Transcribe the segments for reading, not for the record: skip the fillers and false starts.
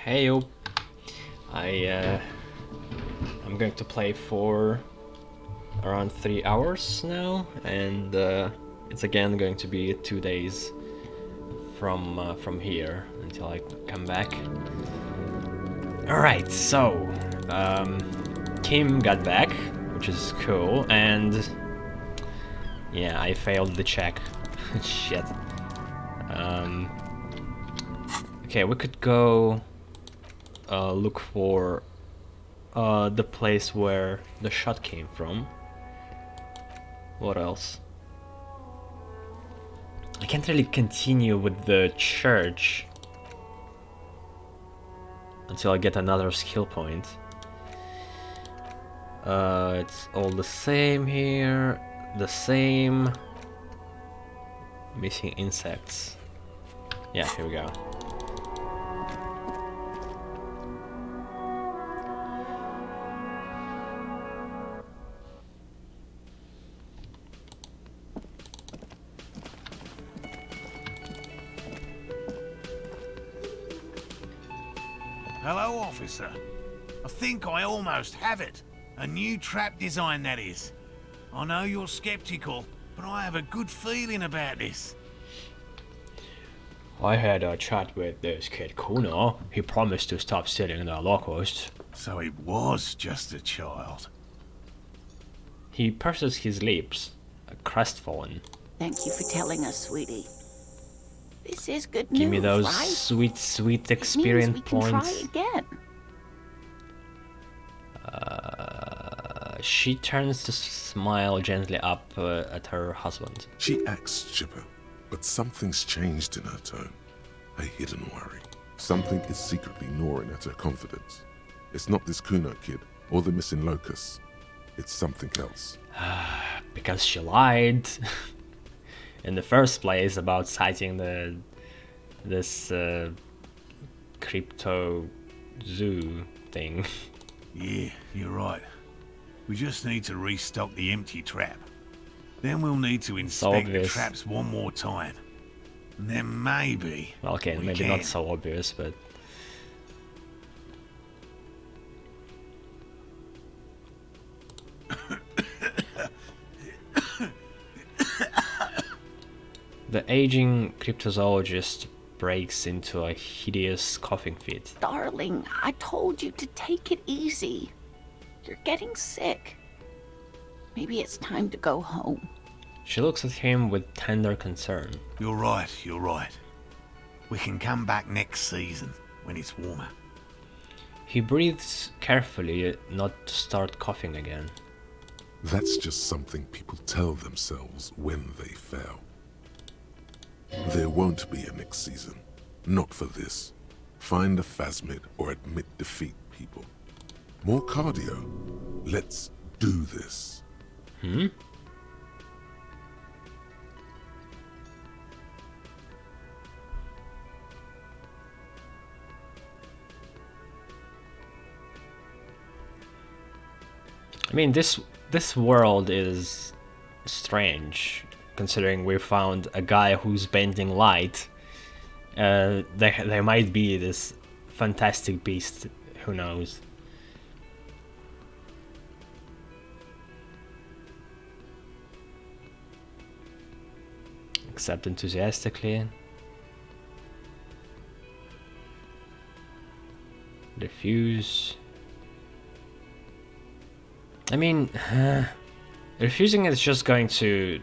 Hey yo, I'm going to play for around 3 hours now, and it's again going to be 2 days from here until I come back. All right, so Kim got back, which is cool, and yeah, I failed the check. Shit. Okay, we could go look for the place where the shot came from. What else? I can't really continue with the church until I get another skill point. It's all the same here. The same. Missing insects. Yeah, here we go. Hello, officer. I think I almost have it. A new trap design, that is. I know you're skeptical, but I have a good feeling about this. I had a chat with this kid Kuna. He promised to stop stealing the locusts. So it was just a child. He purses his lips, crestfallen. Thank you for telling us, sweetie. This is good news, Give me those right? sweet, sweet It experience means we can points. try again. She turns to smile gently up at her husband. She acts chipper, but something's changed in her tone. A hidden worry. Something is secretly gnawing at her confidence. It's not this Kuno kid or the missing locusts. It's something else. Because she lied in the first place about citing this crypto zoo thing. Yeah, you're right. We just need to restock the empty trap. Then we'll need to inspect the obvious. traps one more time. And then maybe... Well, okay, we maybe can. not so obvious, but... The aging cryptozoologist breaks into a hideous coughing fit. Darling, I told you to take it easy. You're getting sick. Maybe it's time to go home. She looks at him with tender concern. You're right, you're right. We can come back next season, when it's warmer. He breathes carefully not to start coughing again. That's just something people tell themselves when they fail. There won't be a next season. Not for this. Find a phasmid or admit defeat, people. More cardio. Let's do this. Hmm? I mean, this world is strange, considering we found a guy who's bending light. There might be this fantastic beast, who knows. Accept enthusiastically. Refuse. I mean, refusing is just going to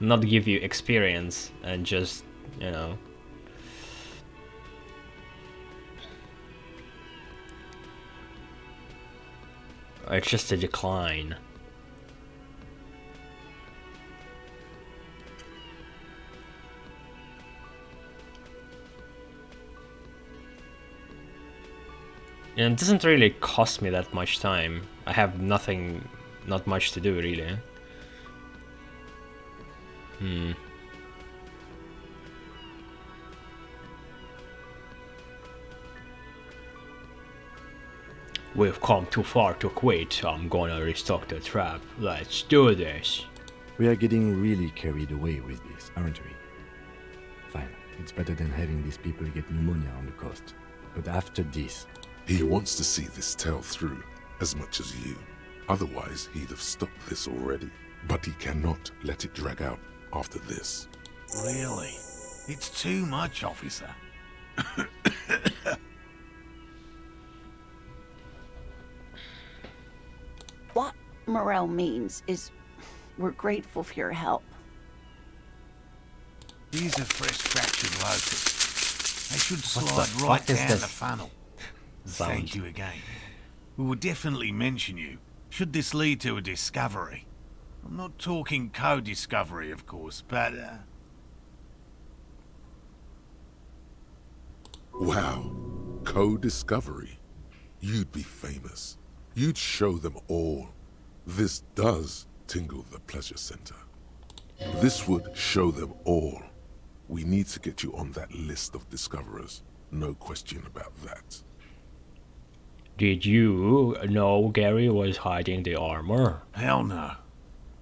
not give you experience and just, you know. It's just a decline. And it doesn't really cost me that much time. I have not much to do really. We've come too far to quit. I'm gonna restock the trap. Let's do this. We are getting really carried away with this, aren't we? Fine. It's better than having these people get pneumonia on the coast. but after this, He wants to see this tale through as much as you. Otherwise, he'd have stopped this already. But he cannot let it drag out after this. Really? It's too much, officer. What Morel means is we're grateful for your help. Here's a fresh fractured locust. They should What slide the right fuck is down this the funnel. sound? Thank you again. We will definitely mention you, should this lead to a discovery. I'm not talking co-discovery, of course, but, Wow. Co-discovery. You'd be famous. You'd show them all. This does tingle the pleasure center. This would show them all. We need to get you on that list of discoverers. No question about that. Did you know Gary was hiding the armor? hell no.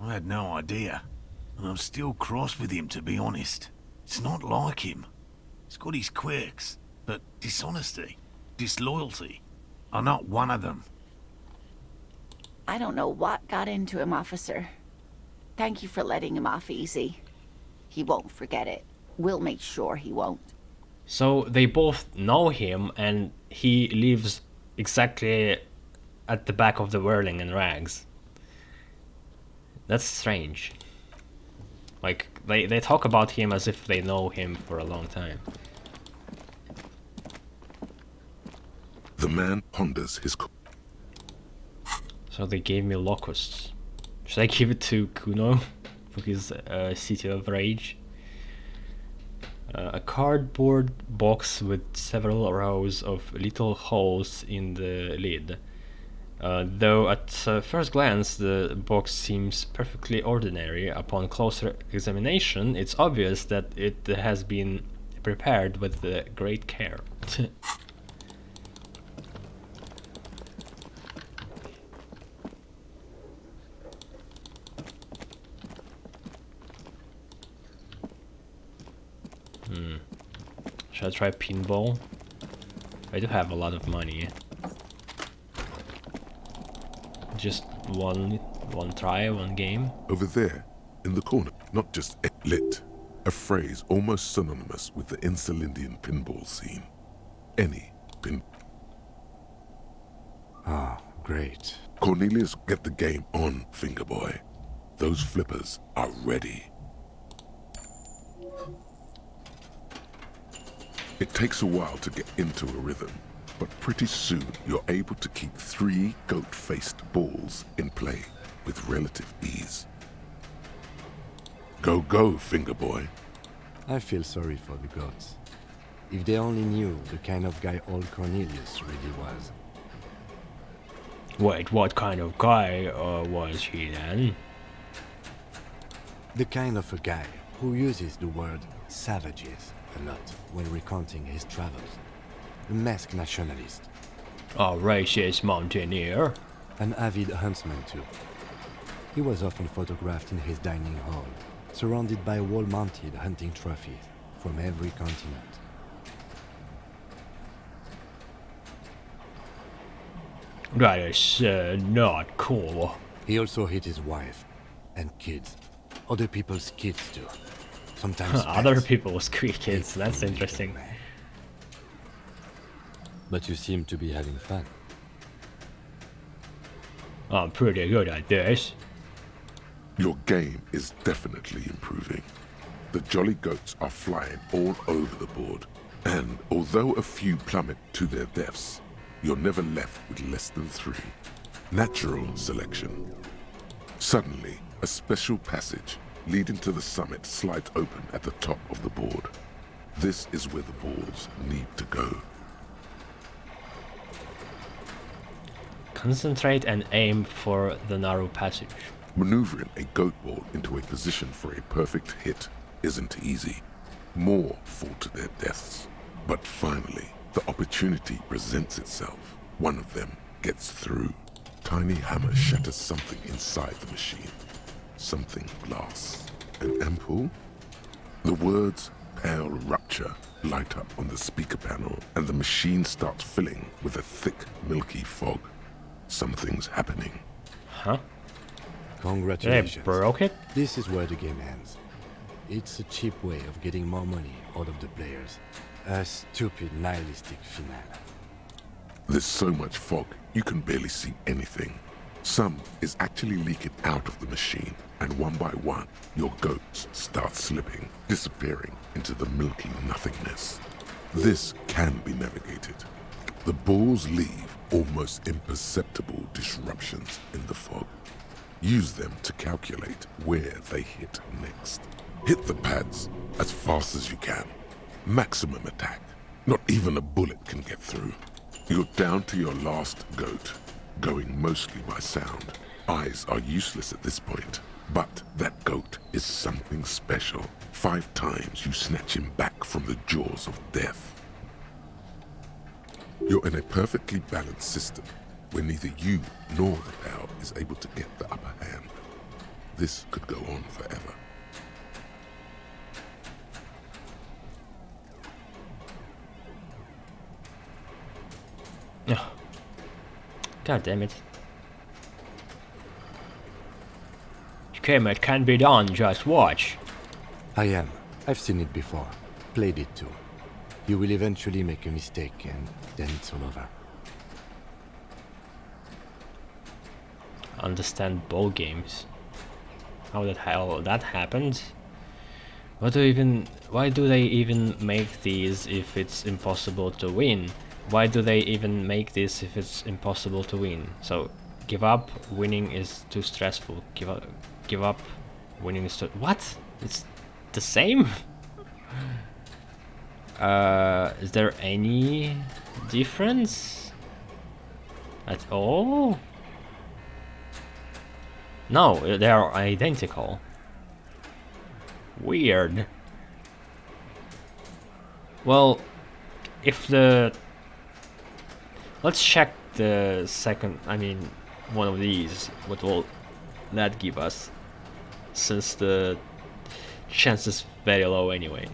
I had no idea. And I'm still cross with him, to be honest. It's not like him. He's got his quirks, but dishonesty, disloyalty are not one of them. I don't know what got into him, officer. Thank you for letting him off easy. He won't forget it. We'll make sure he won't. So they both know him, and he lives exactly at the back of the whirling in rags. That's strange. Like, they talk about him as if they know him for a long time. The man ponders his... So they gave me locusts. Should I give it to Kuno for his City of Rage? A cardboard box with several rows of little holes in the lid. Though at first glance the box seems perfectly ordinary, upon closer examination it's obvious that it has been prepared with great care. Should I try pinball? I do have a lot of money. Just one try, one game. Over there, in the corner, not just lit. A phrase almost synonymous with the Insulindian pinball scene. Any pin... ah, great. Cornelius, get the game on, Fingerboy. Those flippers are ready. It takes a while to get into a rhythm, but pretty soon you're able to keep 3 goat-faced balls in play with relative ease. Go, go, Fingerboy. I feel sorry for the gods. If they only knew the kind of guy old Cornelius really was. Wait, what kind of guy was he then? The kind of a guy who uses the word savages a lot when recounting his travels. A masked nationalist. A racist mountaineer? An avid huntsman too. He was often photographed in his dining hall, surrounded by wall-mounted hunting trophies from every continent. That is not cool. He also hit his wife and kids. Other people's kids too. Sometimes Other pets. people's kids, that's interesting. But you seem to be having fun. I'm pretty good at this. Your game is definitely improving. The jolly goats are flying all over the board, and although a few plummet to their deaths, you're never left with less than 3. Natural selection. Suddenly, a special passage leading to the summit slides open at the top of the board. This is where the balls need to go. Concentrate and aim for the narrow passage. Maneuvering a goat ball into a position for a perfect hit isn't easy. More fall to their deaths. But finally, the opportunity presents itself. One of them gets through. Tiny hammer shatters something inside the machine. Something glass. An ampoule? The words pale rupture light up on the speaker panel, and the machine starts filling with a thick, milky fog. Something's happening. Huh? They Congratulations. broke it? This is where the game ends. It's a cheap way of getting more money out of the players. A stupid, nihilistic finale. There's so much fog, you can barely see anything. Some is actually leaking out of the machine, and one by one, your goats start slipping, disappearing into the milky nothingness. This can be navigated. The balls leave almost imperceptible disruptions in the fog. Use them to calculate where they hit next. Hit the pads as fast as you can. Maximum attack. Not even a bullet can get through. You're down to your last goat, going mostly by sound. Eyes are useless at this point, but that goat is something special. 5 times you snatch him back from the jaws of death. You're in a perfectly balanced system where neither you nor the pal is able to get the upper hand. This could go on forever. Oh. God damn it. Okay, it can be done, just watch. I am. I've seen it before. Played it too. You will eventually make a mistake and then it's all over. Understand ball games. How the hell that happened? Why do they even make these if it's impossible to win? Why do they even make this if it's impossible to win? So, give up, winning is too stressful. Give up, winning is too... What? It's the same? Is there any difference at all? No, they are identical. Weird. Well, if the... Let's check the second, one of these. What will that give us? Since the chance is very low anyway.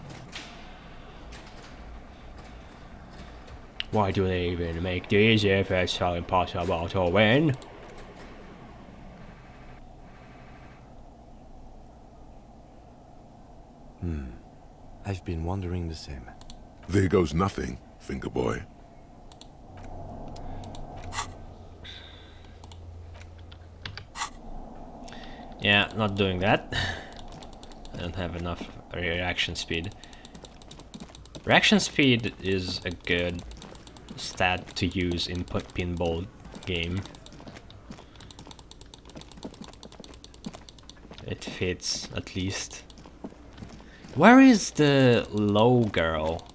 Why do they even make these if it's so impossible to win? I've been wondering the same. There goes nothing, finger boy. Yeah, not doing that. I don't have enough reaction speed. Reaction speed is a good stat to use in pinball game. It fits, at least. Where is the low girl?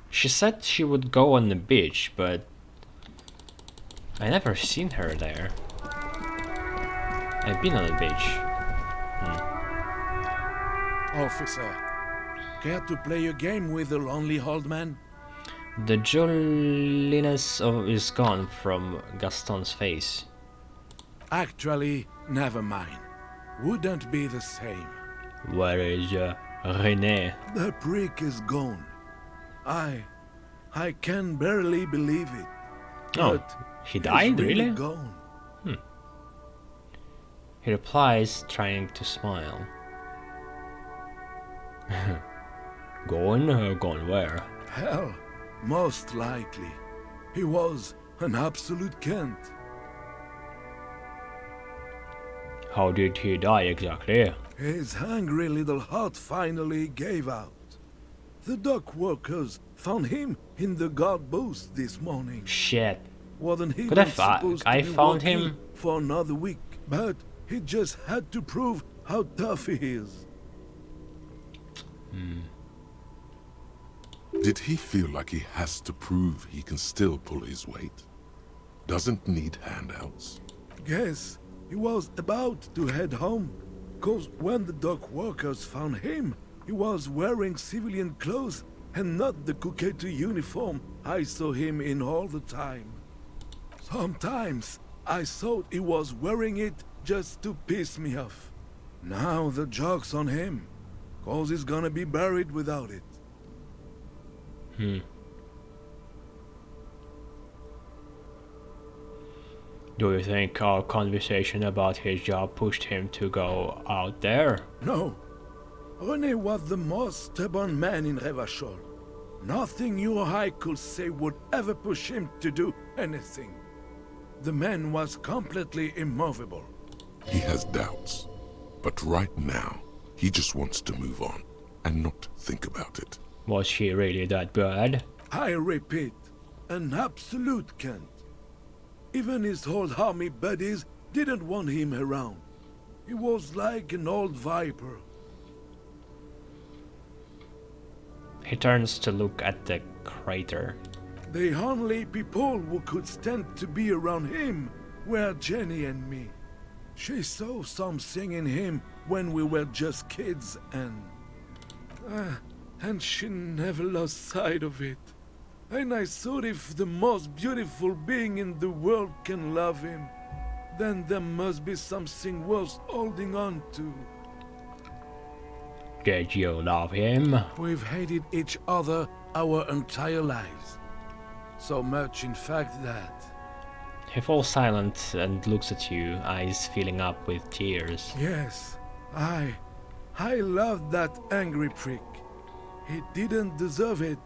She said she would go on the beach, but I never seen her there. I've been on the beach. Officer, care to play a game with the lonely old man? The jolliness is gone from Gaston's face. Actually, never mind. Wouldn't be the same. Where is René? The prick is gone. I can barely believe it. Oh, But he he's died, really? gone. He replies, trying to smile. Gone? Gone where? Hell, most likely. He was an absolute cunt. How did he die exactly? His hungry little heart finally gave out. The dock workers found him in the guard booth this morning. Shit. Wasn't he Could even have supposed I to be found working him. for another week? But he just had to prove how tough he is. Did he feel like he has to prove he can still pull his weight? Doesn't need handouts? Guess he was about to head home. 'Cause when the dock workers found him, he was wearing civilian clothes and not the Kuketu uniform I saw him in all the time. Sometimes I thought he was wearing it just to piss me off. Now the joke's on him, 'cause he's gonna be buried without it. Hmm. Do you think our conversation about his job pushed him to go out there? No. René was the most stubborn man in Revachol. Nothing you or I could say would ever push him to do anything. The man was completely immovable. He has doubts. But right now, he just wants to move on and not think about it. Was he really that bad? I repeat, an absolute cunt. Even his old army buddies didn't want him around. He was like an old viper. He turns to look at the crater. The only people who could stand to be around him were Jenny and me. She saw something in him when we were just kids and she never lost sight of it. And I thought if the most beautiful being in the world can love him, then there must be something worth holding on to. Did you love him? We've hated each other our entire lives. So much, in fact, that... He falls silent and looks at you, eyes filling up with tears. Yes, I loved that angry prick. He didn't deserve it,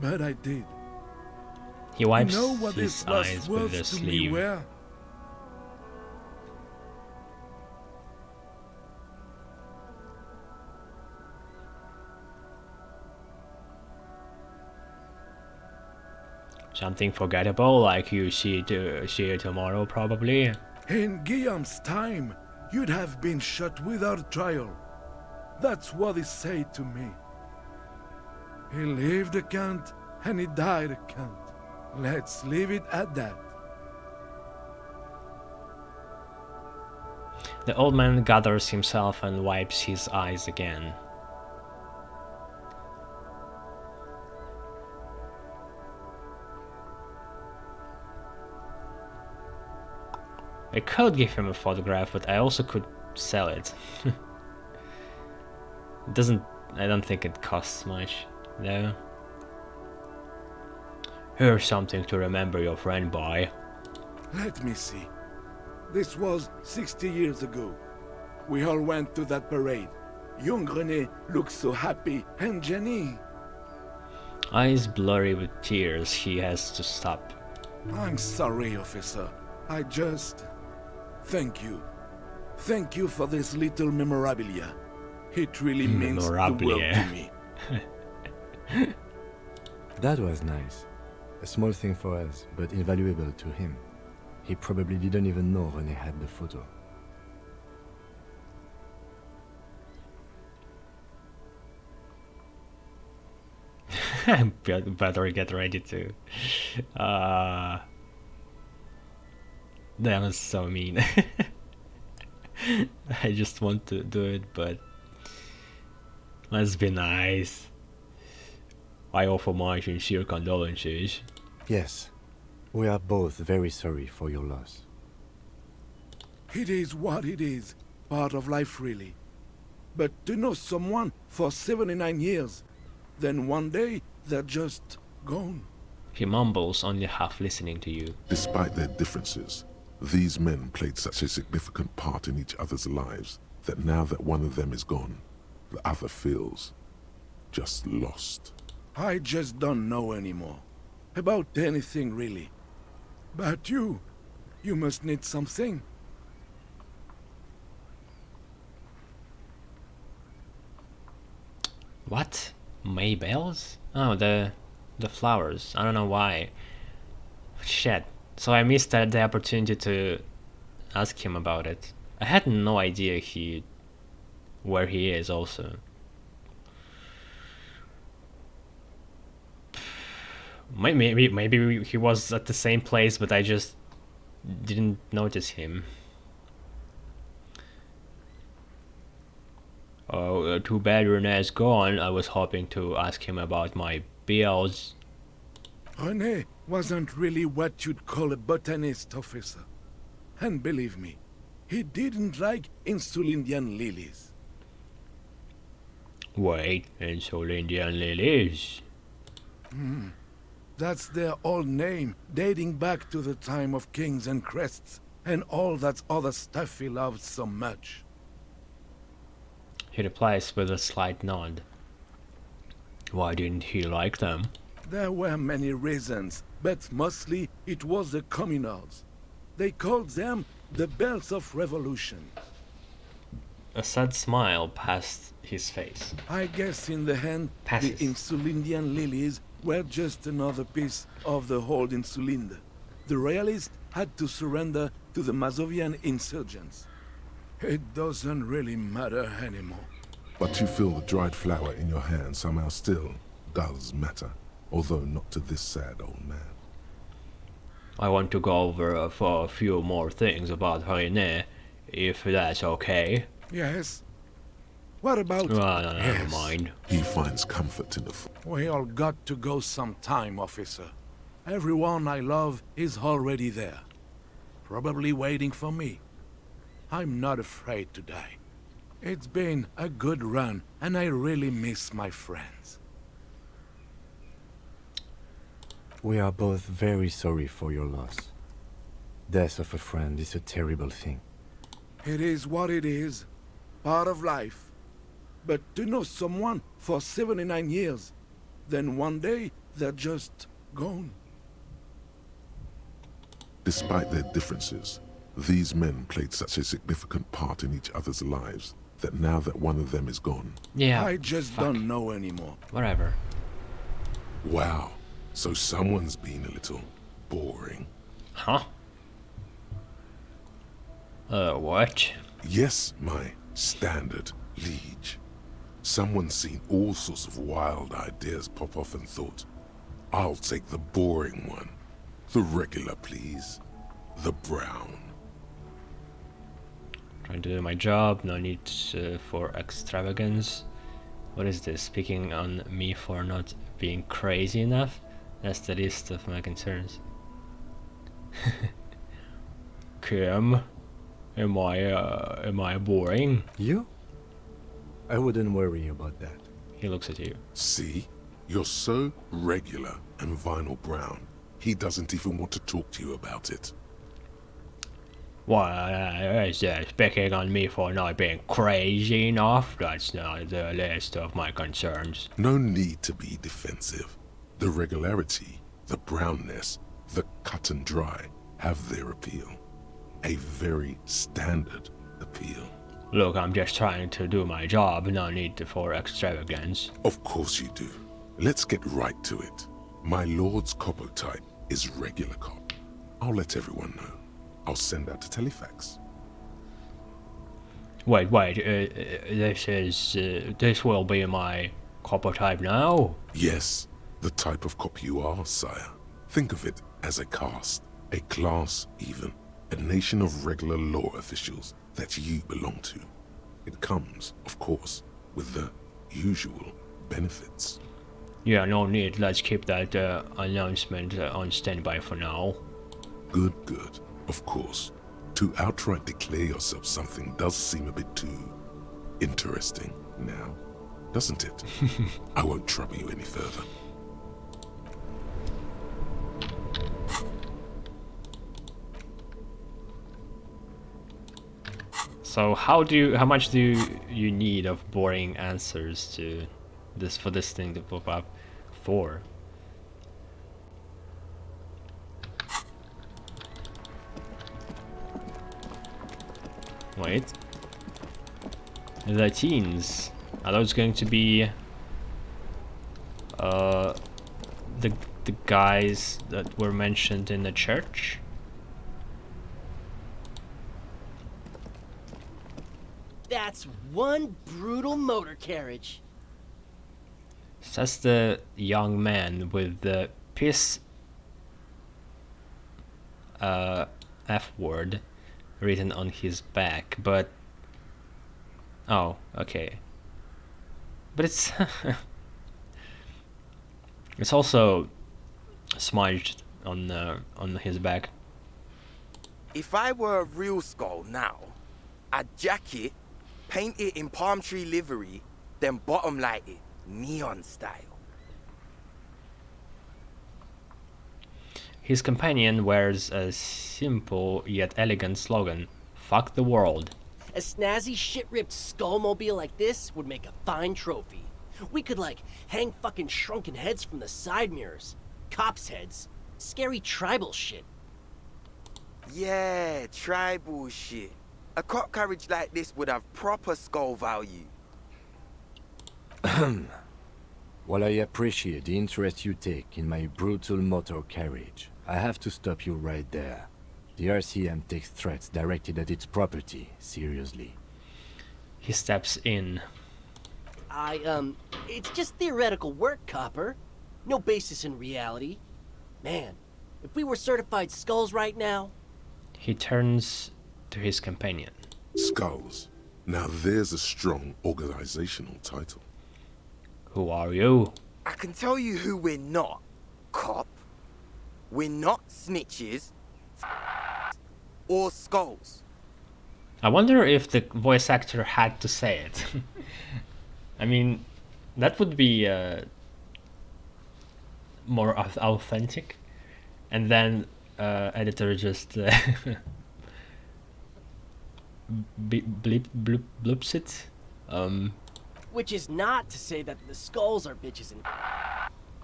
but I did. He wipes You know what his his last eyes with the words to me sleeve. were? Something forgettable, like you see it tomorrow, probably. In Guillaume's time, you'd have been shot without trial. That's what he said to me. He lived a cunt, and he died a cunt. Let's leave it at that. The old man gathers himself and wipes his eyes again. I could give him a photograph, but I also could sell it. I don't think it costs much, no. Here's something to remember your friend by. Let me see. This was 60 years ago. We all went to that parade. Young René looked so happy, and Jenny... Eyes blurry with tears, he has to stop. I'm sorry, officer. I just... Thank you. Thank you for this little memorabilia. It really means the world to me. That was nice. A small thing for us, but invaluable to him. He probably didn't even know René had the photo. Better get ready to. That was so mean. I just want to do it, but let's be nice. I offer my sincere condolences. Yes, we are both very sorry for your loss. It is what it is. Part of life, really. But to know someone for 79 years, then one day they're just gone. He mumbles, only half listening to you. Despite their differences, these men played such a significant part in each other's lives that now that one of them is gone, the other feels just lost. I just don't know anymore. About anything, really. But you must need something. What? Maybells? Oh, the flowers. I don't know why. Shit. So I missed the opportunity to ask him about it. I had no idea where he is also. Maybe he was at the same place, but I just didn't notice him. Oh, too bad René's gone. I was hoping to ask him about my bills. René wasn't really what you'd call a botanist, officer. And believe me, he didn't like Insulindian lilies. Wait, Insulindian lilies? That's their old name, dating back to the time of kings and crests, and all that other stuff he loved so much. He replies with a slight nod. Why didn't he like them? There were many reasons, but mostly it was the communards. They called them the Bells of Revolution. A sad smile passed his face. I guess in the end, Passes. the Insulindian lilies were just another piece of the whole Insulinde. The Royalists had to surrender to the Mazovian insurgents. It doesn't really matter anymore. But you feel the dried flower in your hand somehow still does matter, although not to this sad old man. I want to go over for a few more things about René, if that's okay. Yes? What about... Well, never Yes. mind. He finds comfort in the We all got to go sometime, officer. Everyone I love is already there. Probably waiting for me. I'm not afraid to die. It's been a good run, and I really miss my friends. We are both very sorry for your loss. Death of a friend is a terrible thing. It is what it is. Part of life. But to know someone for 79 years, then one day they're just gone. Despite their differences, these men played such a significant part in each other's lives that now that one of them is gone. Yeah, I just fuck. don't know anymore. Whatever. Wow, so someone's been a little boring. Huh? What? Yes, my standard liege. Someone's seen all sorts of wild ideas pop off and thought, I'll take the boring one. The regular, please. The brown. Trying to do my job, no need for extravagance. What is this? Speaking on me for not being crazy enough? That's the least of my concerns. Kim, am I boring? You? I wouldn't worry about that. He looks at you. See? You're so regular and vinyl brown. He doesn't even want to talk to you about it. Why, is speaking on me for not being crazy enough? That's not the least of my concerns. No need to be defensive. The regularity, the brownness, the cut and dry have their appeal. A very standard appeal. Look, I'm just trying to do my job, no need for extravagance. Of course you do. Let's get right to it. My lord's copper type is regular cop. I'll let everyone know. I'll send out a telefax. Wait, this will be my copper type now? Yes, the type of cop you are, sire. Think of it as a caste, a class even, a nation of regular law officials that you belong to. It comes, of course, with the usual benefits. Yeah, no need, let's keep that announcement on standby for now. Good. Of course. To outright declare yourself something does seem a bit too interesting now, doesn't it? I won't trouble you any further. So how much do you need of boring answers to this for this thing to pop up for? Wait. The teens. Are those going to be the guys that were mentioned in the church? That's one brutal motor carriage. That's the young man with the piss F word written on his back, but oh, okay. But it's it's also smudged on his back. If I were a real skull now, I'd jack it, paint it in palm tree livery, then bottom light it, neon style. His companion wears a simple yet elegant slogan, "Fuck the world." A snazzy, shit-ripped skullmobile like this would make a fine trophy. We could, like, hang fucking shrunken heads from the side mirrors. Cops' heads. Scary tribal shit. Yeah, tribal shit. A cop carriage like this would have proper skull value. While I appreciate the interest you take in my brutal motor carriage, I have to stop you right there. The RCM takes threats directed at its property seriously. He steps in. It's just theoretical work, Copper. No basis in reality. Man, if we were certified skulls right now... He turns to his companion. Skulls. Now there's a strong organizational title. Who are you? I can tell you who we're not, cop. We're not snitches or skulls. I wonder if the voice actor had to say it. I mean, that would be more authentic. And then editor just bloops it. Which is not to say that the skulls are bitches and...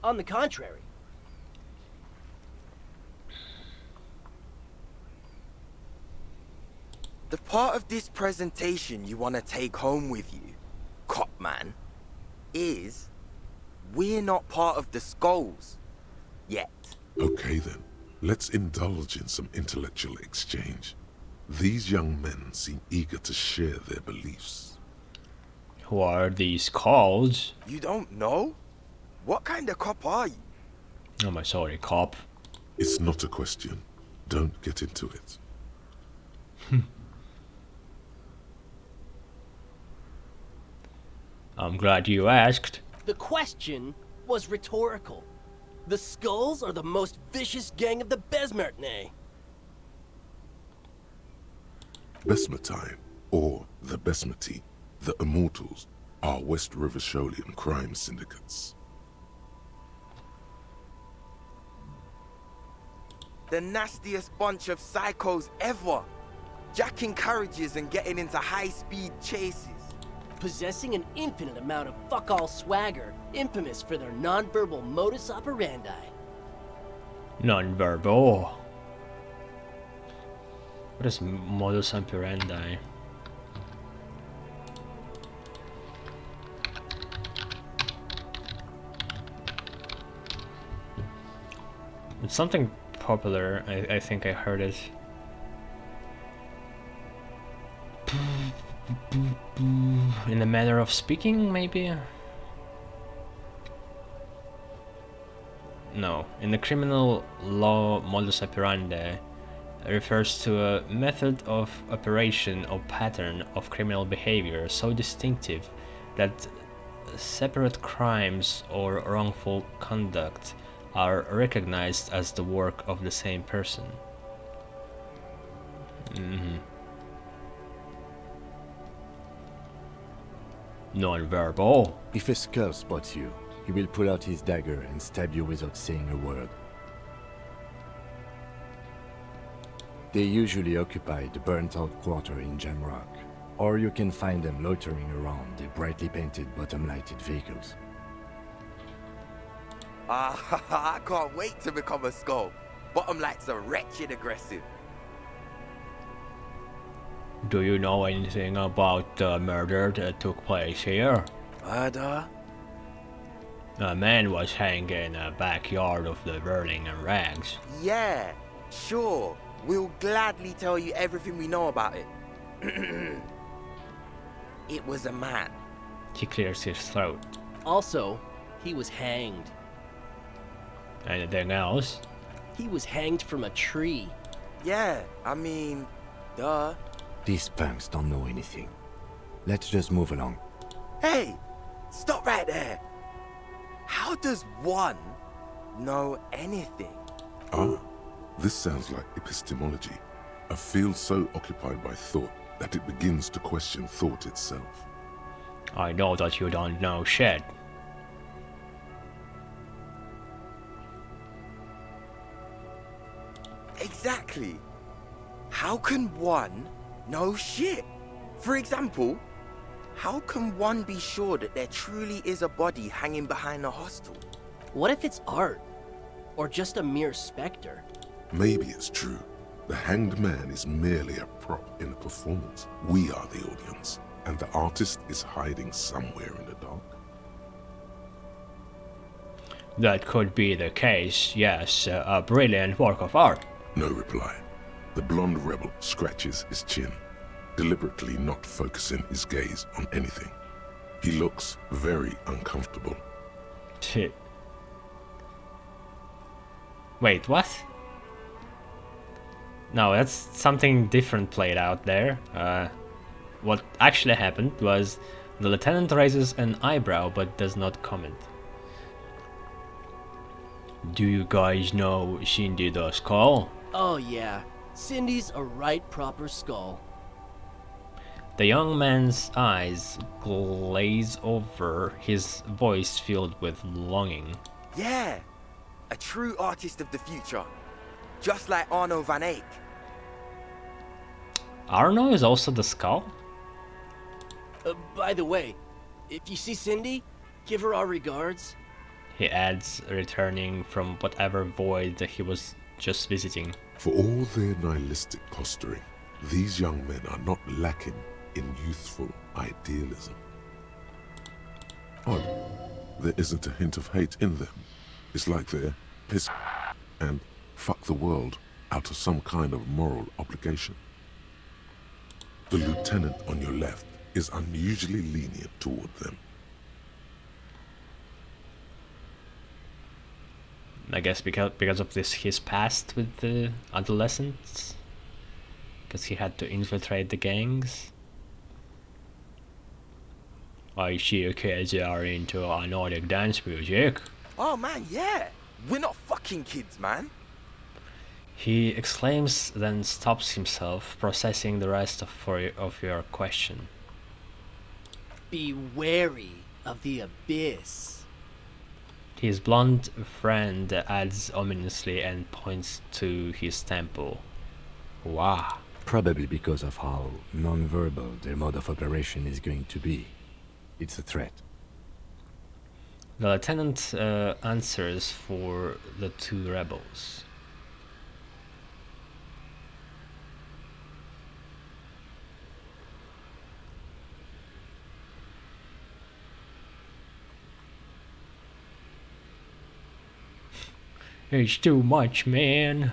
On the contrary. The part of this presentation you want to take home with you, cop man, is we're not part of the skulls yet. Okay then, let's indulge in some intellectual exchange. These young men seem eager to share their beliefs. Who are these called? You don't know? What kind of cop are you? Oh my sorry, cop. It's not a question. Don't get into it. I'm glad you asked. The question was rhetorical. The skulls are the most vicious gang of the Besmertne. Besmatine, or the Besmati, the Immortals, are West River Sholian crime syndicates. The nastiest bunch of psychos ever. Jacking carriages and getting into high-speed chases. Possessing an infinite amount of fuck-all swagger, infamous for their non-verbal modus operandi. Non-verbal. What is modus operandi? It's something popular. I think I heard it. In the manner of speaking, maybe? No. In the criminal law, modus operandi refers to a method of operation or pattern of criminal behavior so distinctive that separate crimes or wrongful conduct are recognized as the work of the same person. Non-verbal. If a skull spots you, he will pull out his dagger and stab you without saying a word. They usually occupy the burnt-out quarter in Jamrock, or you can find them loitering around their brightly painted bottom-lighted vehicles. I can't wait to become a skull. Bottom lights are wretched aggressive. Do you know anything about the murder that took place here? Murder? A man was hanged in the backyard of the Whirling and Rags. Yeah, sure. We'll gladly tell you everything we know about it. It was a man. He clears his throat. Also, he was hanged. Anything else? He was hanged from a tree. Yeah, I mean, duh. These punks don't know anything. Let's just move along. Hey, stop right there. How does one know anything? Ah, this sounds like epistemology. A field so occupied by thought that it begins to question thought itself. I know that you don't know shit. Exactly. How can one know shit? For example, how can one be sure that there truly is a body hanging behind the hostel? What if it's art? Or just a mere specter? Maybe it's true. The hanged man is merely a prop in a performance. We are the audience, and the artist is hiding somewhere in the dark. That could be the case, yes. A brilliant work of art. No reply. The blonde rebel scratches his chin, deliberately not focusing his gaze on anything. He looks very uncomfortable. Shit. Wait, what? No, that's something different played out there. What actually happened was the lieutenant raises an eyebrow but does not comment. Do you guys know Cindy the Skull? Oh yeah, Cindy's a right proper skull. The young man's eyes glaze over, his voice filled with longing. Yeah, a true artist of the future. Just like Arno van Eyck. Arno is also the skull? By the way, if you see Cindy, give her our regards. He adds, returning from whatever void that he was just visiting. For all their nihilistic posturing, these young men are not lacking in youthful idealism. Odd, there isn't a hint of hate in them. It's like they're pissed and fuck the world out of some kind of moral obligation. The lieutenant on your left is unusually lenient toward them. I guess because of this his past with the adolescents, because he had to infiltrate the gangs. I see kids are into Nordic dance music. Oh man, yeah. We're not fucking kids, man. He exclaims, then stops himself, processing the rest of your question. Be wary of the abyss. His blonde friend adds ominously and points to his temple. Wow. Probably because of how non-verbal their mode of operation is going to be. It's a threat. The lieutenant answers for the two rebels. It's too much, man.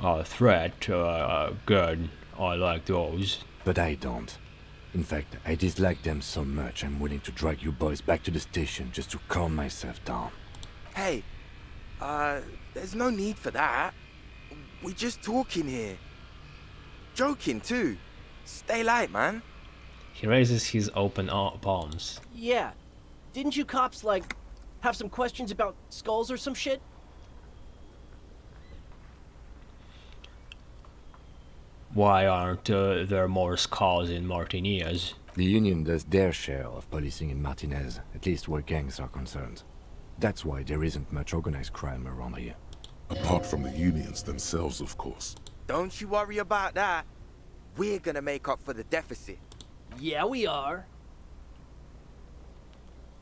A threat, good. I like those. But I don't. In fact, I dislike them so much I'm willing to drag you boys back to the station just to calm myself down. Hey, there's no need for that. We're just talking here. Joking too. Stay light, man. He raises his open palms. Yeah, didn't you cops, like, have some questions about skulls or some shit? Why aren't there more skulls in Martinez? The Union does their share of policing in Martinez, at least where gangs are concerned. That's why there isn't much organized crime around here. Apart from the unions themselves, of course. Don't you worry about that. We're gonna make up for the deficit. Yeah, we are.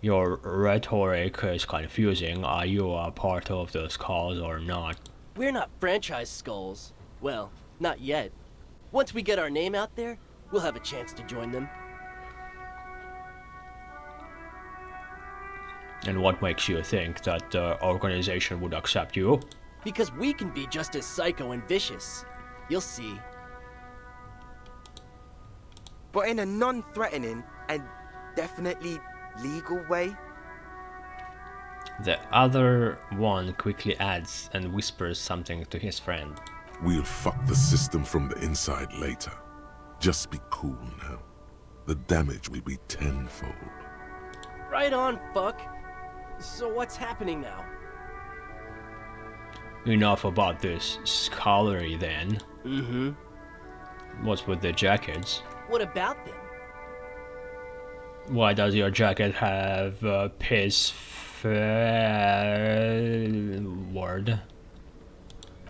Your rhetoric is confusing. Are you a part of the skulls or not? We're not franchise skulls. Well, not yet. Once we get our name out there, we'll have a chance to join them. And what makes you think that the organization would accept you? Because we can be just as psycho and vicious. You'll see. But in a non-threatening and definitely legal way. The other one quickly adds and whispers something to his friend. We'll fuck the system from the inside later. Just be cool now. The damage will be tenfold. Right on, fuck. So what's happening now? enough about this scholarly then. Mm-hmm. What's with the jackets? What about them? Why does your jacket have piss word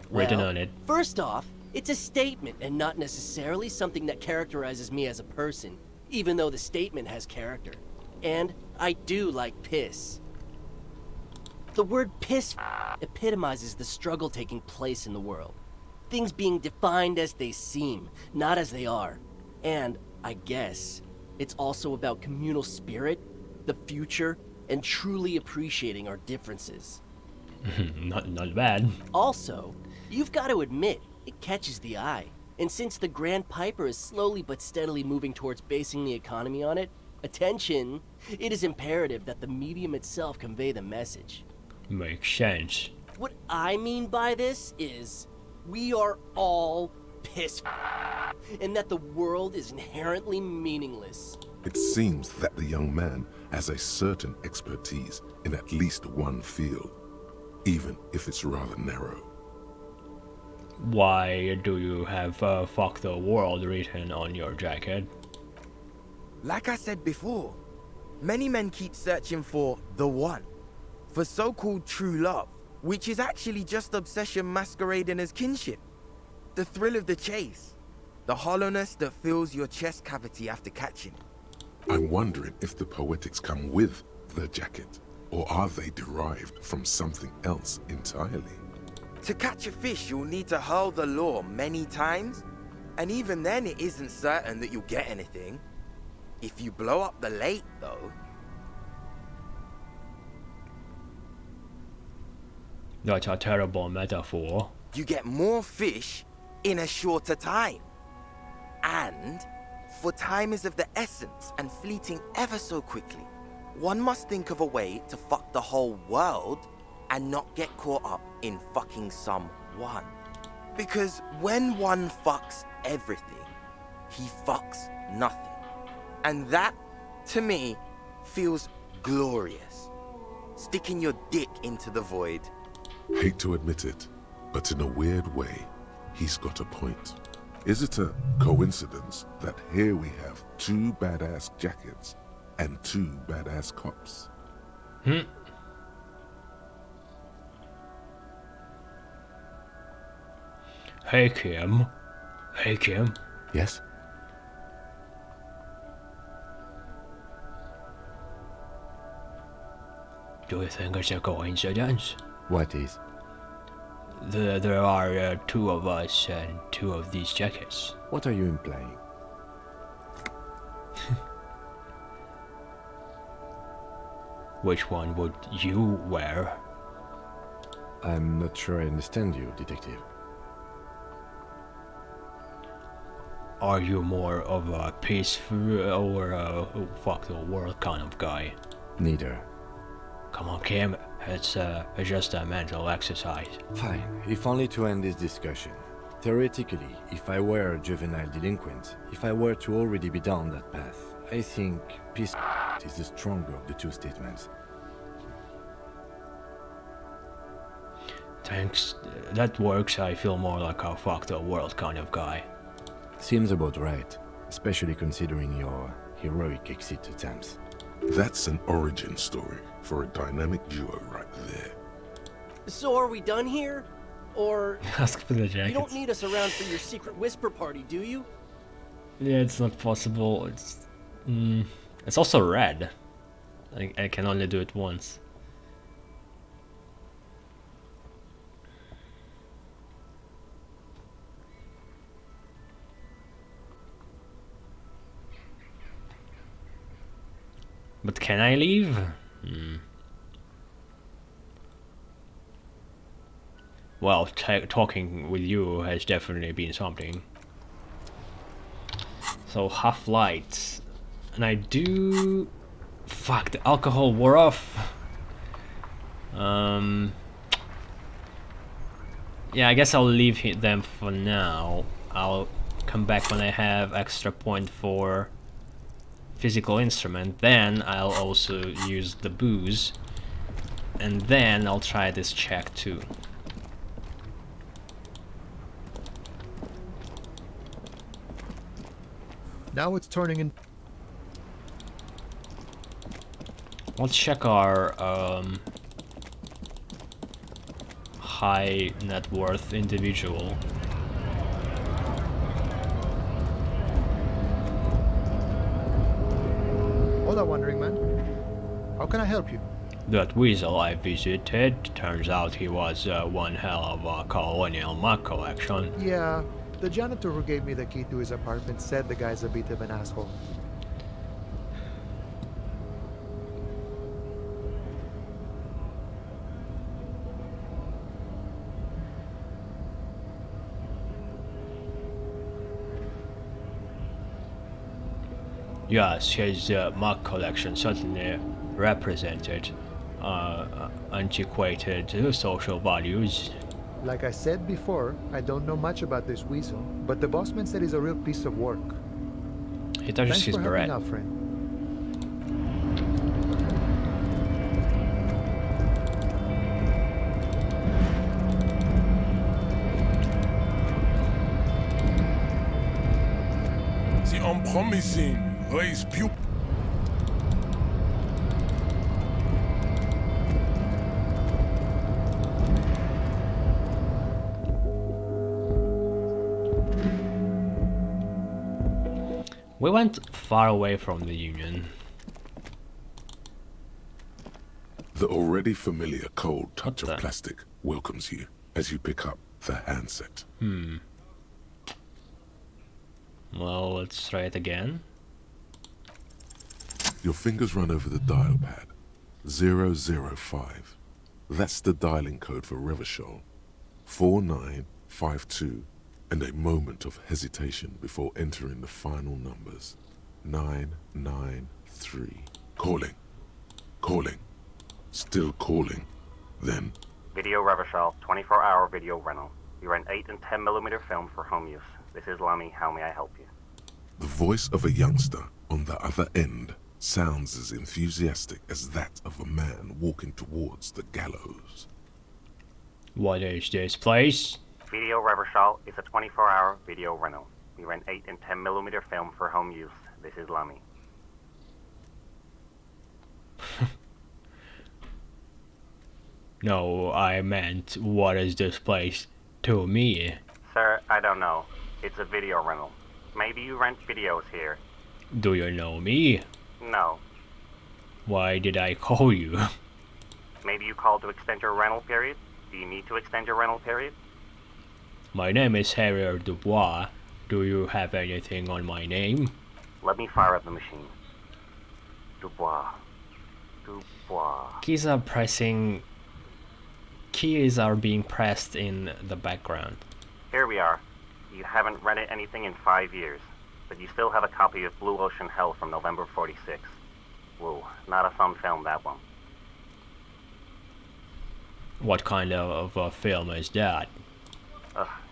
written Well, on it? First off, it's a statement and not necessarily something that characterizes me as a person, even though the statement has character. And I do like piss. The word piss epitomizes the struggle taking place in the world. Things being defined as they seem, not as they are. And, I guess, it's also about communal spirit, the future, and truly appreciating our differences. Not bad. Also, you've got to admit, it catches the eye. And since the Grand Piper is slowly but steadily moving towards basing the economy on it, attention, it is imperative that the medium itself convey the message. Makes sense. What I mean by this is, we are all piss and that the world is inherently meaningless. It seems that the young man has a certain expertise in at least one field, even if it's rather narrow. Why do you have fuck the world written on your jacket? Like I said before, many men keep searching for the one, for so-called true love, which is actually just obsession masquerading as kinship. The thrill of the chase, the hollowness that fills your chest cavity after catching. I'm wondering if the poetics come with the jacket, or are they derived from something else entirely? To catch a fish, you'll need to hurl the lure many times, and even then it isn't certain that you'll get anything. If you blow up the lake, though... That's a terrible metaphor. you get more fish in a shorter time. And, for time is of the essence and fleeting ever so quickly, one must think of a way to fuck the whole world and not get caught up in fucking someone. Because when one fucks everything, he fucks nothing. And that, to me, feels glorious. Sticking your dick into the void. Hate to admit it, but in a weird way, he's got a point. Is it a coincidence that here we have 2 badass jackets and 2 badass cops? Hey Kim. Hey Kim. Yes? Do you think it's a coincidence? What is? There are 2 of us and 2 of these jackets. What are you implying? Which one would you wear? I'm not sure I understand you, detective. Are you more of a peaceful or a fuck the world kind of guy? Neither. Come on, Kim. It's just a mental exercise. Fine, if only to end this discussion. Theoretically, if I were a juvenile delinquent, if I were to already be down that path, I think peace is the stronger of the 2 statements. Thanks. That works. I feel more like a fuck the world kind of guy. Seems about right, especially considering your heroic exit attempts. That's an origin story for a dynamic duo right there. So are we done here? Or Ask for the you jackets. don't need us around for your secret whisper party, do you? Yeah, it's not possible. It's also red. I can only do it once. But can I leave? Well, talking with you has definitely been something. So half lights, and I do. Fuck, the alcohol wore off. Yeah, I guess I'll leave them for now. I'll come back when I have extra point for physical instrument. Then I'll also use the booze, and then I'll try this check too. Now it's turning in. Let's check our high net worth individual. Hola, Wandering Man. How can I help you? That weasel I visited, turns out he was one hell of a colonial mug collection. Yeah, the janitor who gave me the key to his apartment said the guy's a bit of an asshole. Yes, his mug collection certainly represented antiquated social values. Like I said before, I don't know much about this weasel, but the bossman said he's a real piece of work. He touches Thanks his for beret. helping out, friend. The unpromising raise pupil. We went far away from the Union. The already familiar cold touch What of the- plastic welcomes you as you pick up the handset. Well, let's try it again. Your fingers run over the dial pad. 005. That's the dialing code for Revachol. 4952. And a moment of hesitation before entering the final numbers. 993. Calling. Calling. Still calling. Then, Video Revachol, 24-hour video rental. We rent 8 and 10mm film for home use. This is Lamy. How may I help you? the voice of a youngster on the other end sounds as enthusiastic as that of a man walking towards the gallows. What is this place? Video Revachol is a 24-hour video rental. We rent 8 and 10mm film for home use. This is Lamy. No, I meant, what is this place to me? Sir, I don't know. It's a video rental. Maybe you rent videos here. Do you know me? No. Why did I call you? Maybe you called to extend your rental period? Do you need to extend your rental period? My name is Harrier Dubois. Do you have anything on my name? Let me fire up the machine. Dubois. Dubois. Keys are being pressed in the background. Here we are. You haven't rented anything in 5 years, but you still have a copy of Blue Ocean Hell from November 46. Whoa, not a fun film, that one. What kind of a film is that?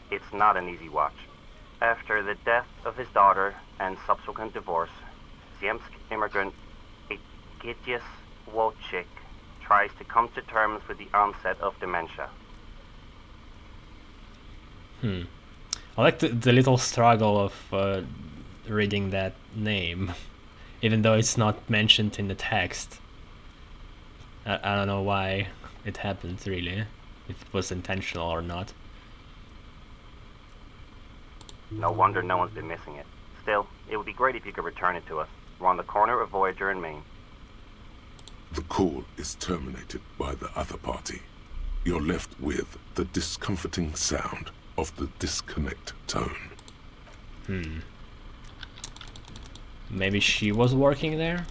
It's not an easy watch. After the death of his daughter and subsequent divorce, Ziemsk immigrant Egidius Wojcik tries to come to terms with the onset of dementia. I like the little struggle of reading that name, even though it's not mentioned in the text. I don't know why it happened, really, if it was intentional or not. No wonder no one's been missing it. Still, it would be great if you could return it to us. We're on the corner of Voyager and Main. The call is terminated by the other party. You're left with the discomforting sound of the disconnect tone. Maybe she was working there?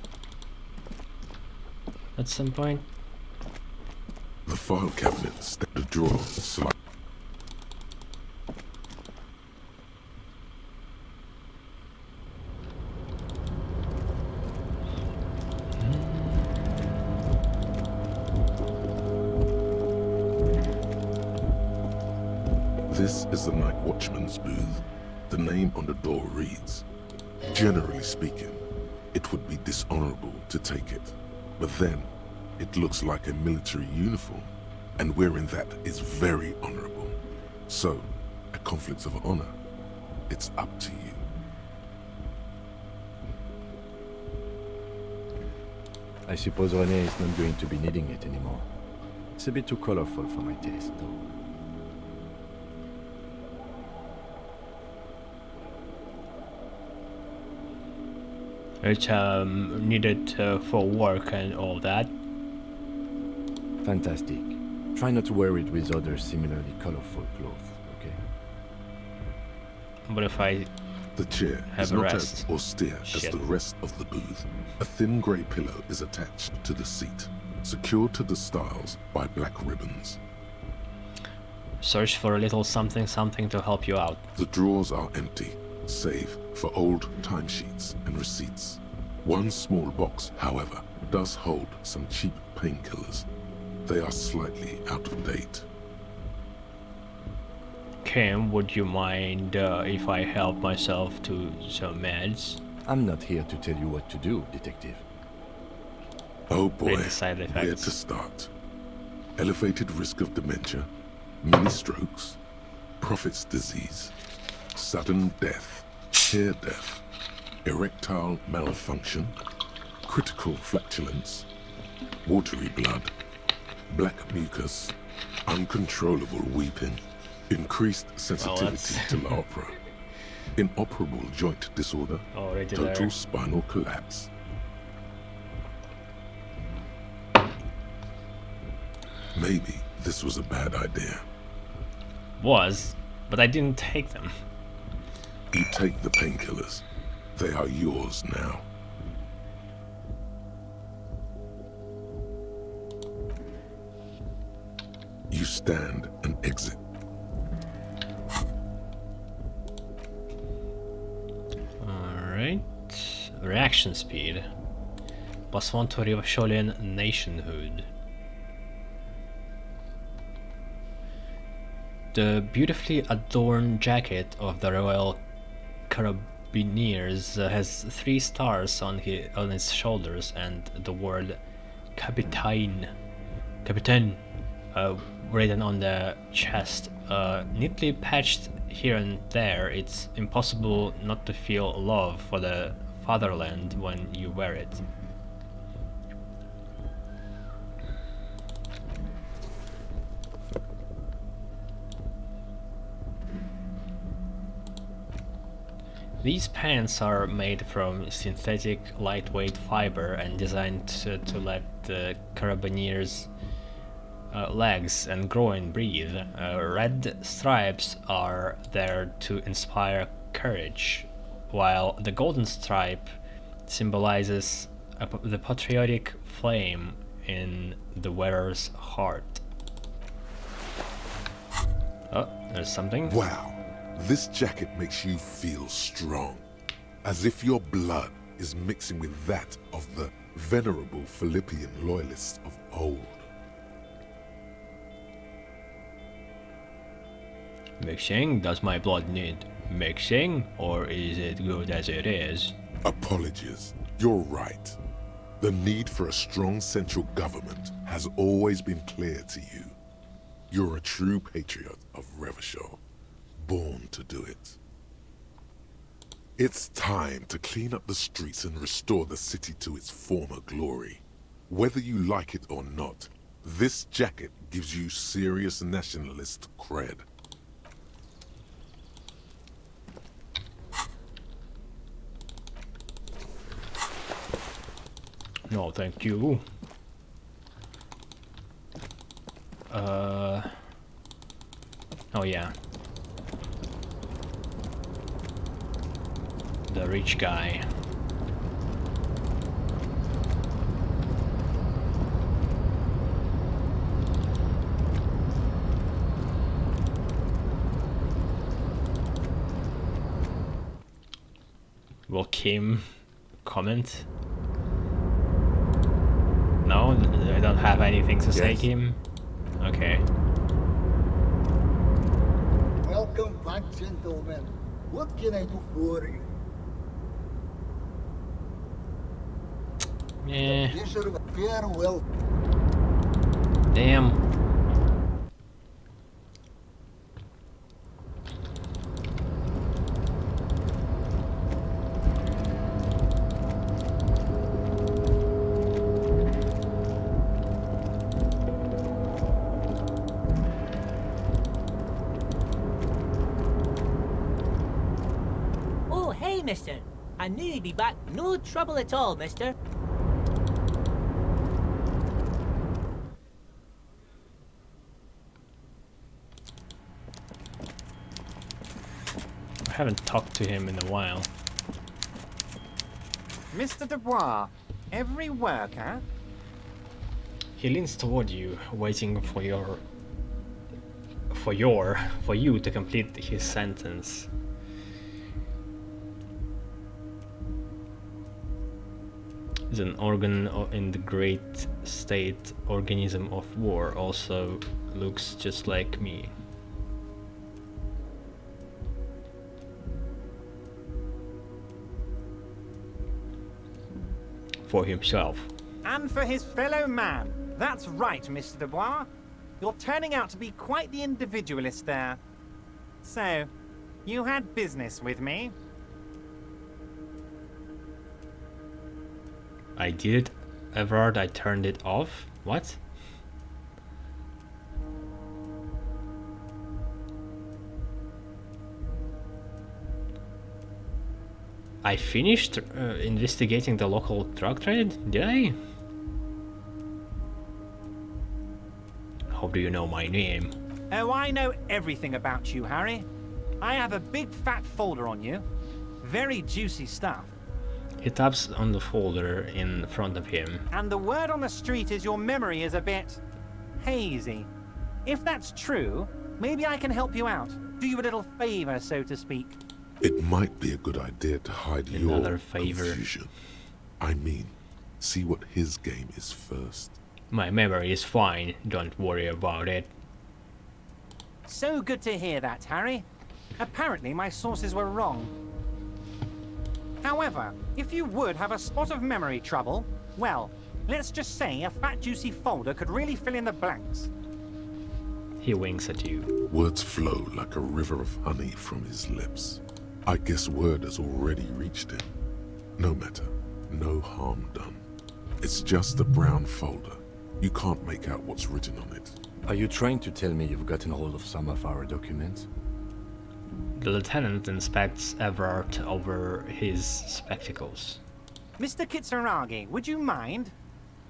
At some point? The file cabinet, the drawer slide. This is the night watchman's booth. The name on the door reads, generally speaking, it would be dishonorable to take it. But then, it looks like a military uniform, and wearing that is very honorable. So, a conflict of honor, it's up to you. I suppose René is not going to be needing it anymore. It's a bit too colorful for my taste, though. Which needed for work and all that. Fantastic. Try not to wear it with other similarly colorful clothes, okay? But if I The chair have is a not rest. as austere Shit. as the rest of the booth. A thin grey pillow is attached to the seat, secured to the stiles by black ribbons. Search for a little something something to help you out. The drawers are empty, save for old timesheets and receipts. One small box, however, does hold some cheap painkillers. They are slightly out of date. Kim, would you mind if I help myself to some meds? I'm not here to tell you what to do, detective. Oh boy, Read the side where effects. to start? Elevated risk of dementia, mini strokes, prophet's disease, sudden death, hair death, erectile malfunction, critical flatulence, watery blood, black mucus, uncontrollable weeping, increased sensitivity that's- to La Opera, inoperable joint disorder, Already there. total spinal collapse. Maybe this was a bad idea. Was, but I didn't take them. You take the painkillers. They are yours now. You stand and exit. Alright. Reaction speed. +1 to Rivasolian nationhood. The beautifully adorned jacket of the Royal Carabiniers has 3 stars on its shoulders and the word Capitaine written on the chest. Neatly patched here and there, it's impossible not to feel love for the fatherland when you wear it. These pants are made from synthetic lightweight fiber and designed to let the Carabiniers' legs and groin breathe. Red stripes are there to inspire courage, while the golden stripe symbolizes the patriotic flame in the wearer's heart. Oh, there's something. Wow, this jacket makes you feel strong, as if your blood is mixing with that of the venerable Philippian loyalists of old. Mixing? Does my blood need mixing, or is it good as it is? Apologies, you're right. The need for a strong central government has always been clear to you. You're a true patriot of Revachol, born to do it. It's time to clean up the streets and restore the city to its former glory. Whether you like it or not, this jacket gives you serious nationalist cred. No, thank you. Oh yeah. The rich guy. Will Kim comment? No, I don't have anything to say, Yes. Kim. Okay. Welcome back, gentlemen. What can I do for you? Yeah. Pleasure of farewell. Damn. mister. I nearly be back. No trouble at all, mister. I haven't talked to him in a while. Mr. Dubois, every worker? He leans toward you, waiting for you to complete his sentence. Is an organ in the great state organism of war, also looks just like me. For himself. And for his fellow man. That's right, Mr. Dubois. You're turning out to be quite the individualist there. So, you had business with me? I did, Everard. I turned it off. What? I finished investigating the local drug trade, did I? How do you know my name? Oh, I know everything about you, Harry. I have a big fat folder on you. Very juicy stuff. He taps on the folder in front of him. And the word on the street is your memory is a bit hazy. If that's true, maybe I can help you out. Do you a little favor, so to speak. It might be a good idea to hide Another your favor. confusion. I mean, see what his game is first. My memory is fine, don't worry about it. So good to hear that, Harry. Apparently my sources were wrong. However, if you would have a spot of memory trouble, well, let's just say a fat juicy folder could really fill in the blanks. He winks at you. Words flow like a river of honey from his lips. I guess word has already reached him. No matter, no harm done. It's just a brown folder. You can't make out what's written on it. Are you trying to tell me you've gotten hold of some of our documents? The lieutenant inspects Everard over his spectacles. Mr. Kitsuragi, would you mind?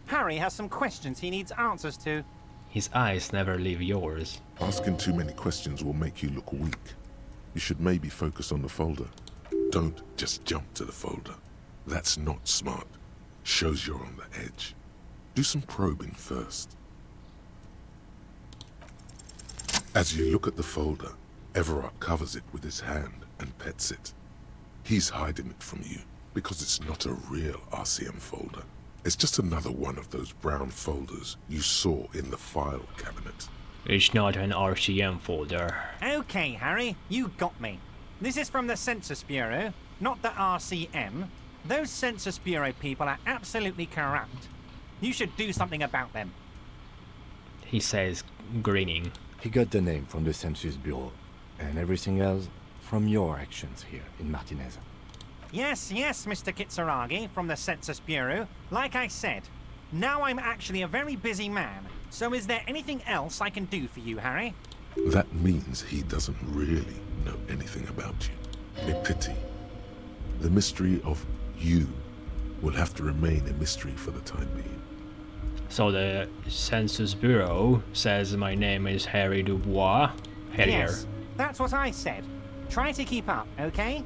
Harry has some questions he needs answers to. His eyes never leave yours. Asking too many questions will make you look weak. You should maybe focus on the folder. Don't just jump to the folder. That's not smart. Shows you're on the edge. Do some probing first. As you look at the folder, Everard covers it with his hand and pets it. He's hiding it from you because it's not a real RCM folder. It's just another one of those brown folders you saw in the file cabinet. It's not an RCM folder. Okay, Harry, you got me. This is from the Census Bureau, not the RCM. Those Census Bureau people are absolutely corrupt. You should do something about them. He says, grinning. He got the name from the Census Bureau, and everything else from your actions here in Martinez. Yes, Mr. Kitsuragi from the Census Bureau. Like I said, now I'm actually a very busy man. So is there anything else I can do for you, Harry? That means he doesn't really know anything about you. A pity. The mystery of you will have to remain a mystery for the time being. So the Census Bureau says my name is Harry Dubois. Harrier. Yes, that's what I said. Try to keep up, okay?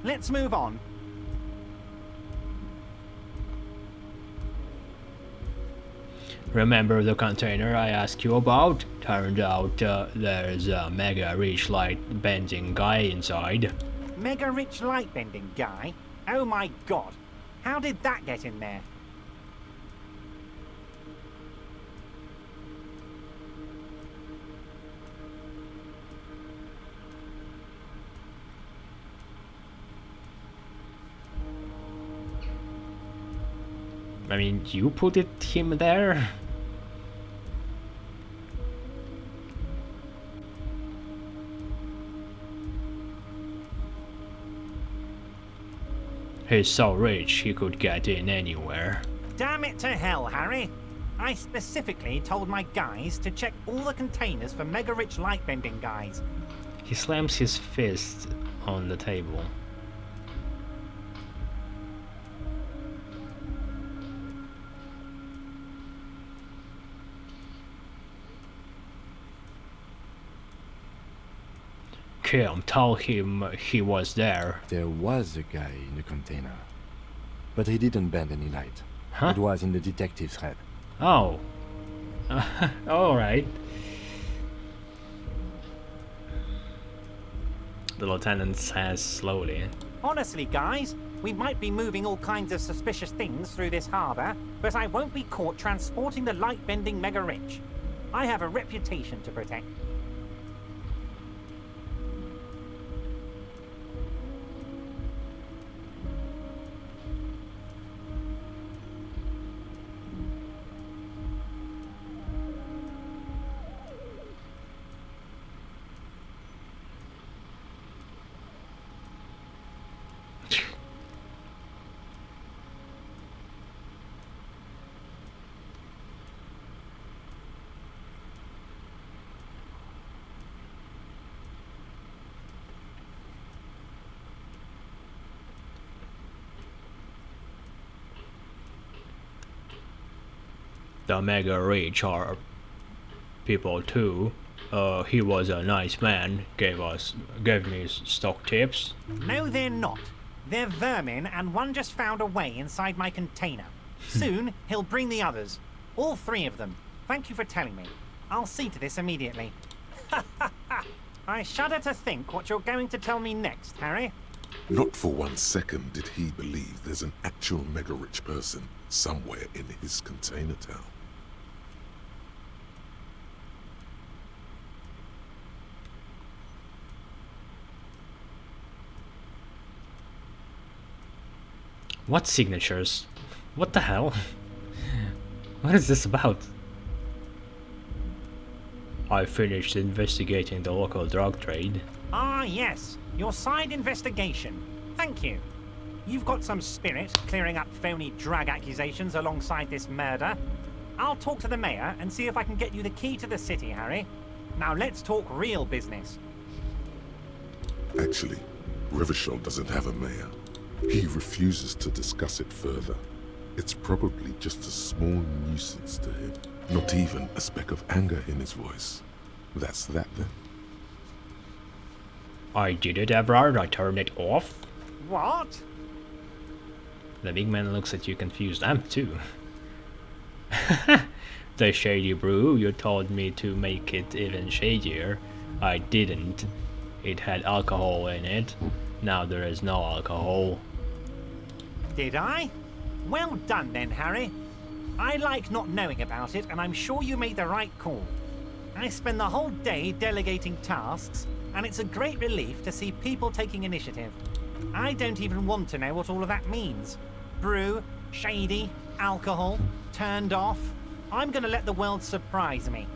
Let's move on. Remember the container I asked you about? Turned out there's a mega rich light bending guy inside. Mega rich light bending guy? Oh my god. How did that get in there? I mean, you put him there? He's so rich he could get in anywhere. Damn it to hell, Harry. I specifically told my guys to check all the containers for mega rich light bending guys. He slams his fist on the table. Kim, tell him he was there. There was a guy in the container. But he didn't bend any light. Huh? It was in the detective's head. Oh. Alright. The lieutenant says slowly. Honestly, guys, we might be moving all kinds of suspicious things through this harbor, but I won't be caught transporting the light-bending mega-rich. I have a reputation to protect. The mega rich are people too. He was a nice man, gave me stock tips. No, they're not. They're vermin, and one just found a way inside my container. Soon, he'll bring the others. All 3 of them. Thank you for telling me. I'll see to this immediately. I shudder to think what you're going to tell me next, Harry. Not for 1 second did he believe there's an actual mega-rich person somewhere in his container town. What signatures? What the hell? What is this about? I finished investigating the local drug trade. Ah, yes. Your side investigation. Thank you. You've got some spirit clearing up phony drug accusations alongside this murder. I'll talk to the mayor and see if I can get you the key to the city, Harry. Now let's talk real business. Actually, Rivershell doesn't have a mayor. He refuses to discuss it further. It's probably just a small nuisance to him. Not even a speck of anger in his voice. That's that then. I did it, Everard. I turned it off. What? The big man looks at you confused. I'm too. The shady brew, you told me to make it even shadier. I didn't. It had alcohol in it. Now there is no alcohol. Did I? Well done then, Harry. I like not knowing about it, and I'm sure you made the right call. I spend the whole day delegating tasks, and it's a great relief to see people taking initiative. I don't even want to know what all of that means. Brew, shady, alcohol, turned off. I'm gonna let the world surprise me.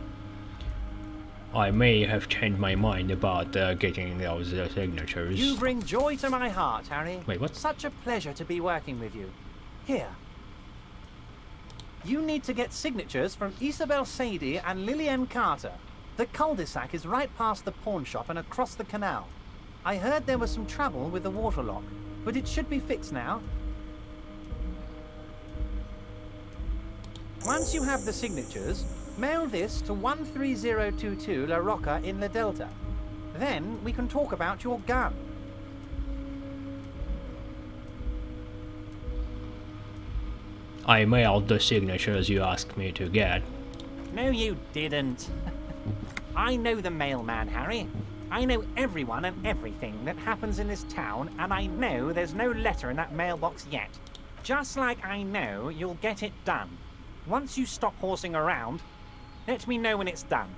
I may have changed my mind about getting those signatures. You bring joy to my heart, Harry. Wait, what? Such a pleasure to be working with you. Here. You need to get signatures from Isabel Sadie and Lillian Carter. The cul-de-sac is right past the pawn shop and across the canal. I heard there was some trouble with the waterlock, but it should be fixed now. Once you have the signatures, mail this to 13022 La Rocca in La Delta. Then we can talk about your gun. I mailed the signatures you asked me to get. No, you didn't. I know the mailman, Harry. I know everyone and everything that happens in this town, and I know there's no letter in that mailbox yet. Just like I know you'll get it done. Once you stop horsing around, let me know when it's done.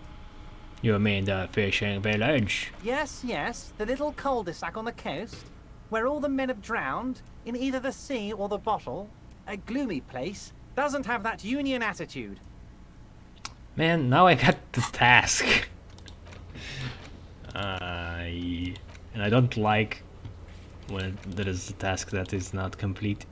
You mean the fishing village? Yes, yes, the little cul-de-sac on the coast, where all the men have drowned, in either the sea or the bottle. A gloomy place, doesn't have that union attitude. Man, now I got the task. And I don't like when there is a task that is not complete.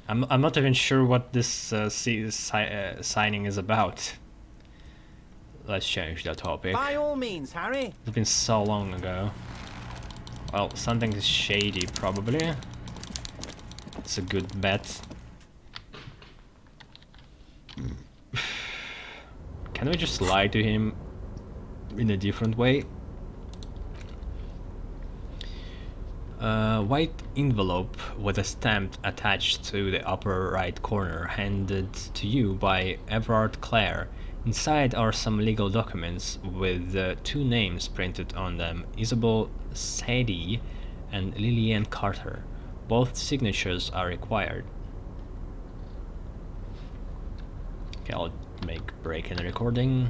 I'm not even sure what this signing is about. Let's change the topic. By all means, Harry. It's been so long ago. Well, something is shady, probably. It's a good bet. Can we just lie to him in a different way? White envelope with a stamp attached to the upper right corner, handed to you by Everard Clare. Inside are some legal documents with 2 names printed on them, Isabel Sadie and Lillian Carter. Both signatures are required. Okay, I'll make break in the recording.